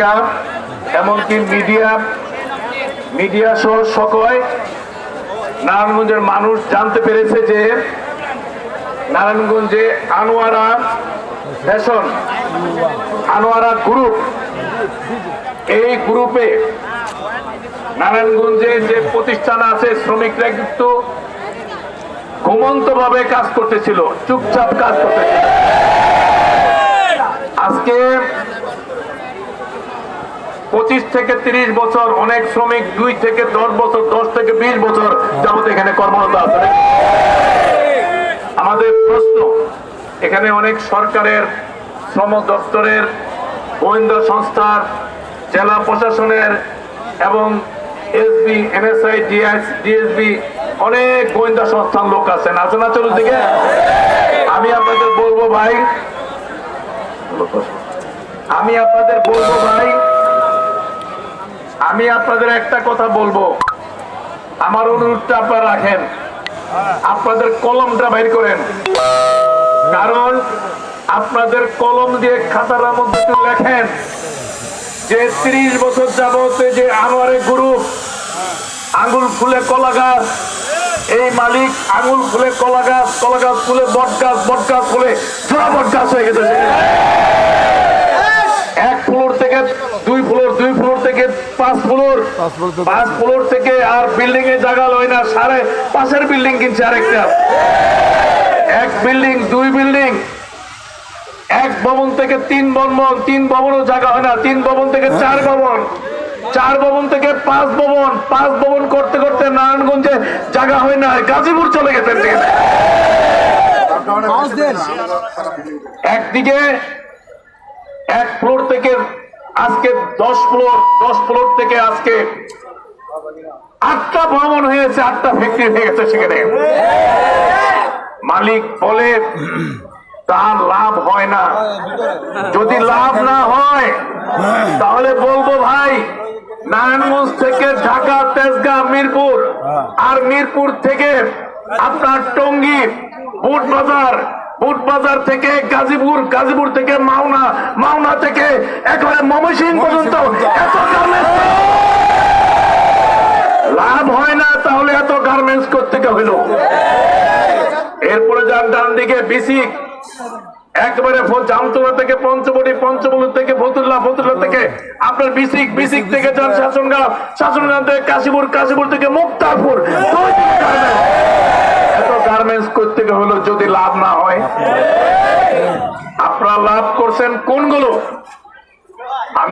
পত্রিকা এমনকি মিডিয়া সহ সকল নারায়ণগঞ্জের মানুষ জানতে পেরেছে যে নারায়ণগঞ্জে আনোয়ারা ফ্যাশন, আনোয়ারা গ্রুপ, এই গ্রুপে নারায়ণগঞ্জে যে প্রতিষ্ঠান আছে শ্রমিকরা কিন্তু ঘুমন্ত ভাবে কাজ করতেছিল, চুপচাপ কাজ করতেছিল। আজকে 25 থেকে 30 বছর অনেক শ্রমিক 2 থেকে 10 বছর 10 থেকে 20 বছর যাবত এখানে কর্মরত আছে। আমাদের প্রশ্ন, এখানে অনেক সরকারের, শ্রম দপ্তরের, গোয়েন্দা সংস্থার, জেলা প্রশাসনের এবং এসবি, এনএসআই, ডিএসবি অনেক গোয়েন্দা সংস্থার লোক আছেন, আছে না চতুর্দিকে? আমি আপনাদের বলবো ভাই, আমি আপনাদের একটা কথা বলবো, আমার অনুরোধটা আপনারা রাখেন, আপনাদের কলমটা বাইর করেন, কারণ আপনাদের কলম দিয়ে খাতার মধ্যে লেখেন যে 30 বছর যাবত যে আনোয়ারে গ্রুপ আঙুল ফুলে কলা গাছ, এই মালিক আঙুল ফুলে কলা গাছ, কলা গাছ ফুলে বট গাছ, বট গাছ ফুলে জোড়া বট গাছ হয়ে গেছে। 1 ফ্লোর থেকে 2 ফ্লোর, 2 ফ্লোর থেকে 5 ফ্লোর, 5 ফ্লোর থেকে আর বিল্ডিং এ জায়গা লয় না, সাড়ে পাশের বিল্ডিং কিনছে আরেকটা, 1 বিল্ডিং 2 বিল্ডিং, 1 ভবন থেকে 3 ভবন, 3 ভবনও জায়গা হয় না, 3 ভবন থেকে 4 ভবন, 4 ভবন থেকে 5 ভবন, 5 ভবন করতে করতে নারায়ণগঞ্জে জায়গা হয় না, গাজীপুর চলে গেছেন। একদিকে 1 ফ্লোর থেকে আজকে 10 ফ্লোর, 10 ফ্লোর থেকে আজকে 8টা ভবন হয়েছে, 8টা ফ্যাক্টরি হয়ে গেছে সেখানে। মালিক বলে তার লাভ হয় না, যদি লাভ না হয় তাহলে বলবো ভাই, নারায়ণগঞ্জ থেকে ঢাকা, তেজগাঁ, মিরপুর, আর মিরপুর থেকে আপনার টঙ্গী, বুটবাজার থেকে গাজীপুর, গাজীপুর থেকে মাওনা, মাওনা থেকে একেবারে ময়মনসিংহ পর্যন্ত এত গার্মেন্টস লাভ হয় না, তাহলে এত গার্মেন্টস করতে হইল। এরপরে যান ডান দিকে বিসিক, একেবারে জামতলা থেকে পঞ্চবটি, পঞ্চবটি থেকে ফতুল্লা, ফতুল্লা থেকে আপনার বিসিক, বিসিক থেকে যান শাসনগাঁও, শাসনগাঁও থেকে কাশীপুর, কাশীপুর থেকে মুক্তারপুর, এত গার্মেন্টস করতে হলো যদি লাভ না হয়। আপনারা লাভ করছেন কোনগুলো?